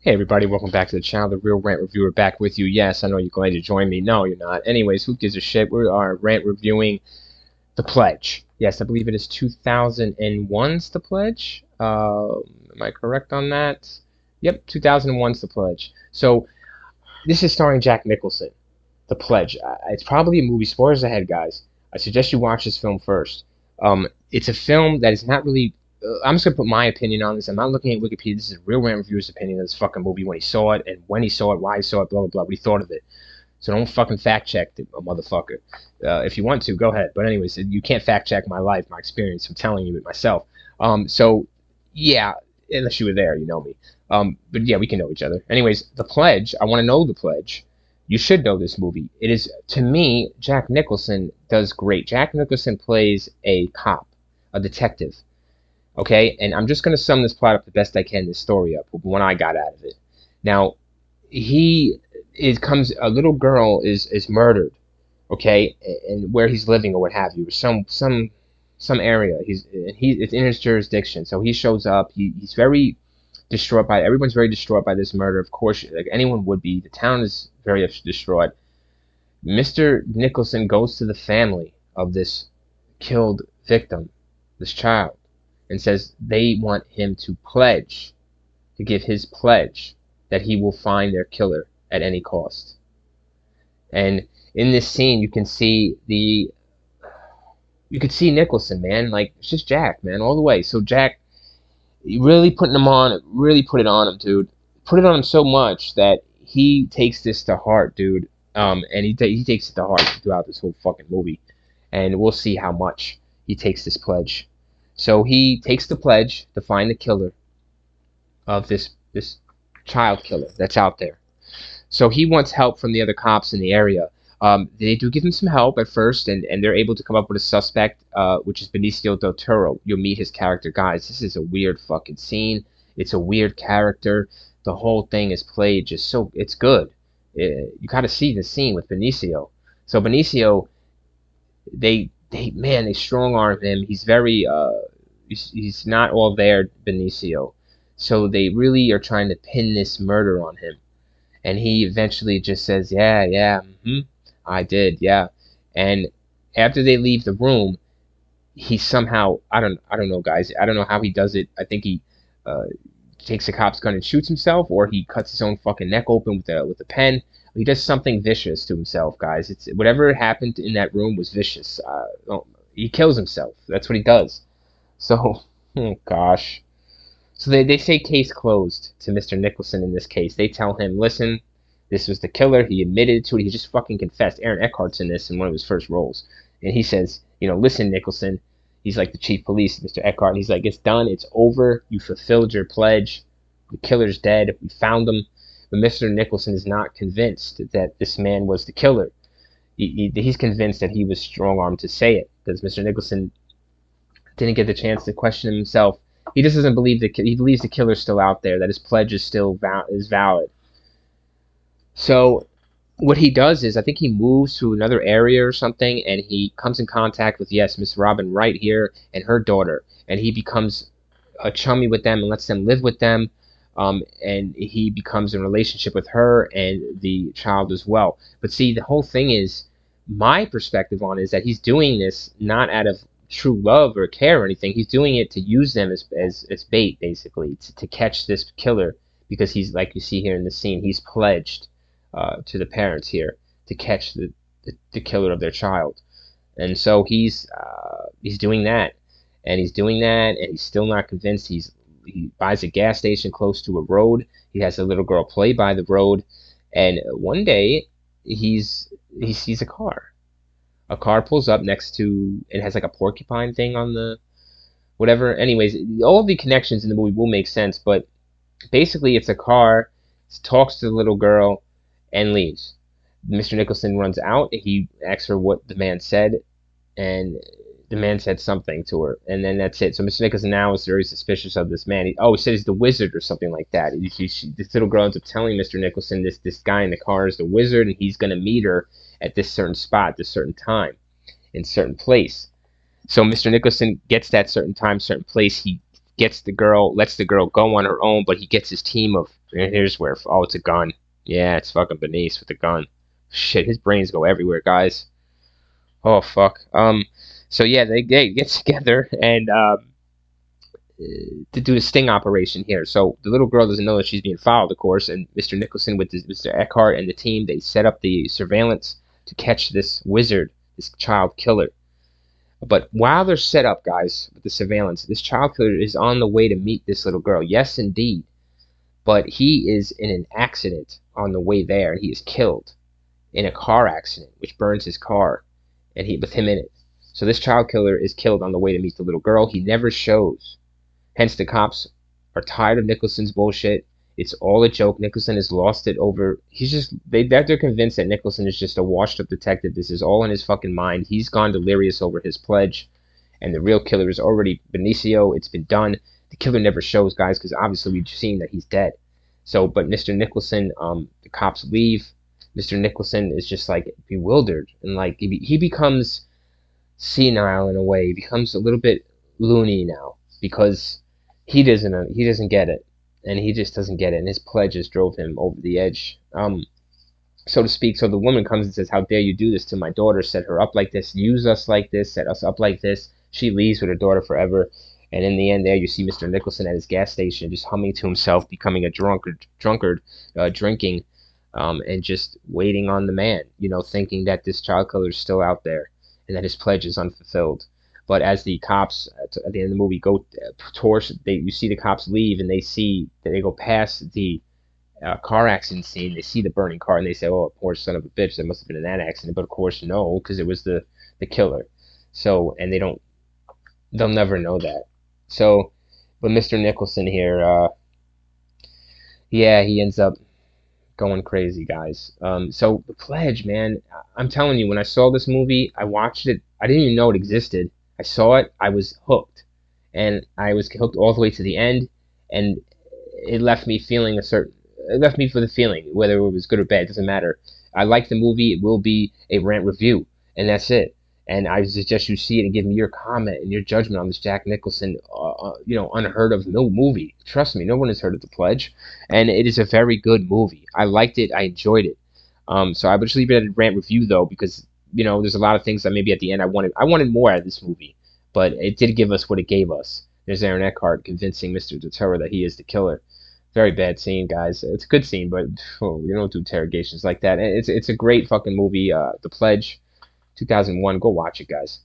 Hey everybody, welcome back to the channel. The Real Rant Reviewer back with you. Yes, I know you're glad to join me. No, you're not. Anyways, who gives a shit? We are rant reviewing The Pledge. Yes, I believe it is 2001's The Pledge. Am I correct on that? Yep, 2001's The Pledge. So this is starring Jack Nicholson. The Pledge. It's probably a movie. Spoilers ahead, guys. I suggest you watch this film first. It's a film that is not really. I'm just gonna put my opinion on this. I'm not looking at Wikipedia. This is a real rant reviewer's opinion of this fucking movie when he saw it and when he saw it, why he saw it, blah blah blah. What he thought of it. So don't fucking fact check it, motherfucker. If you want to, go ahead. But anyways, you can't fact check my life, my experience. I'm telling you it myself. So yeah, unless you were there, you know me. But yeah, we can know each other. Anyways, The Pledge. I want to know The Pledge. You should know this movie. It is, to me, Jack Nicholson does great. Jack Nicholson plays a cop, a detective. Okay, and I'm just gonna sum this plot up the best I can, this story up, what I got out of it. Now, he it comes a little girl is murdered, okay, and where he's living or what have you, some area. It's in his jurisdiction, so he shows up. He's very distraught by everyone's very distraught by this murder. Of course, like anyone would be. The town is very distraught. Mr. Nicholson goes to the family of this killed victim, this child, and says they want him to pledge, to give his pledge that he will find their killer at any cost. And in this scene, you could see Nicholson, man, like it's just Jack, man, all the way. So Jack really putting him on, really put it on him, dude. Put it on him so much that he takes this to heart, dude. And he takes it to heart throughout this whole fucking movie, and we'll see how much he takes this pledge. So he takes the pledge to find the killer of this child killer that's out there. So he wants help from the other cops in the area. They do give him some help at first, and they're able to come up with a suspect, which is Benicio del Toro. You'll meet his character. Guys, this is a weird fucking scene. It's a weird character. The whole thing is played just so... It's good. You got to see the scene with Benicio. So Benicio, they strong arm him. He's very he's not all there, Benicio. So they really are trying to pin this murder on him, and he eventually just says, yeah, I did, yeah. And after they leave the room, he somehow, I don't know, guys. I don't know how he does it. I think he uh, takes a cop's gun and shoots himself, or he cuts his own fucking neck open with a pen. He does something vicious to himself, guys. It's whatever happened in that room was vicious. He kills himself. That's what he does. So, oh gosh. So they say case closed to Mr. Nicholson in this case. They tell him, listen, this was the killer. He admitted to it. He just fucking confessed. Aaron Eckhart's in this in one of his first roles. And he says, listen, Nicholson. He's like the chief police, Mr. Eckhart. And he's like, it's done. It's over. You fulfilled your pledge. The killer's dead. We found him. But Mr. Nicholson is not convinced that this man was the killer. He's convinced that he was strong-armed to say it, because Mr. Nicholson didn't get the chance to question himself. He just doesn't believe he believes the killer's still out there, that his pledge is still valid. So what he does is, I think he moves to another area or something, and he comes in contact with, yes, Miss Robin Wright here and her daughter, and he becomes a chummy with them and lets them live with them. And he becomes in a relationship with her and the child as well. But see, the whole thing is, my perspective on it is that he's doing this not out of true love or care or anything. He's doing it to use them as bait, basically, to catch this killer, because he's, like you see here in the scene, he's pledged to the parents here to catch the killer of their child. And so he's doing that, and he's doing that, and he's still not convinced. He buys a gas station close to a road. He has a little girl play by the road, and one day he sees a car. A car pulls up next to, it has like a porcupine thing on the whatever. Anyways, all of the connections in the movie will make sense, but basically it's a car, talks to the little girl, and leaves. Mr. Nicholson runs out. He asks her what the man said, and the man said something to her, and then that's it. So Mr. Nicholson now is very suspicious of this man. He said he's the wizard or something like that. This little girl ends up telling Mr. Nicholson this guy in the car is the wizard, and he's going to meet her at this certain spot, this certain time, in certain place. So Mr. Nicholson gets that certain time, certain place. He gets the girl, lets the girl go on her own, but he gets his team of, and here's where, oh, it's a gun. Yeah, it's fucking Benice with a gun. Shit, his brains go everywhere, guys. Oh fuck. So yeah, they get together and to do a sting operation here. So the little girl doesn't know that she's being followed, of course, and Mr. Nicholson with Mr. Eckhart and the team, they set up the surveillance to catch this wizard, this child killer. But while they're set up, guys, with the surveillance, this child killer is on the way to meet this little girl. Yes, indeed. But he is in an accident on the way there, and he is killed in a car accident, which burns his car, and he with him in it. So this child killer is killed on the way to meet the little girl. He never shows. Hence, the cops are tired of Nicholson's bullshit. It's all a joke. Nicholson has lost it over. They're convinced that Nicholson is just a washed up detective. This is all in his fucking mind. He's gone delirious over his pledge, and the real killer is already Benicio. It's been done. The killer never shows, guys, because obviously we've seen that he's dead. So, but Mr. Nicholson, the cops leave. Mr. Nicholson is just like bewildered, and like he becomes senile in a way. He becomes a little bit loony now because he doesn't get it, and he just doesn't get it, and his pledges drove him over the edge, so to speak. So the woman comes and says, "How dare you do this to my daughter? Set her up like this, use us like this, set us up like this." She leaves with her daughter forever, and in the end, there you see Mr. Nicholson at his gas station, just humming to himself, becoming a drunkard, drinking, and just waiting on the man, thinking that this child killer is still out there, and that his pledge is unfulfilled. But as the cops at the end of the movie go towards, you see the cops leave, and they see that they go past the car accident scene. They see the burning car, and they say, "Oh, poor son of a bitch! That must have been in that accident." But of course, no, because it was the killer. So, and they'll never know that. So, but Mr. Nicholson here, yeah, he ends up going crazy, guys. So the pledge, man, I'm telling you, when I saw this movie, I watched it. I didn't even know it existed. I saw it. I was hooked, and I was hooked all the way to the end, and it left me feeling a certain. It left me with a feeling, whether it was good or bad, it doesn't matter. I like the movie. It will be a rant review, and that's it. And I suggest you see it and give me your comment and your judgment on this Jack Nicholson, unheard of no movie. Trust me, no one has heard of The Pledge, and it is a very good movie. I liked it. I enjoyed it. So I would just leave it at a rant review though, because there's a lot of things that maybe at the end I wanted. I wanted more out of this movie, but it did give us what it gave us. There's Aaron Eckhart convincing Mr. Deterra that he is the killer. Very bad scene, guys. It's a good scene, but you don't do interrogations like that. It's a great fucking movie. The Pledge, 2001. Go watch it, guys.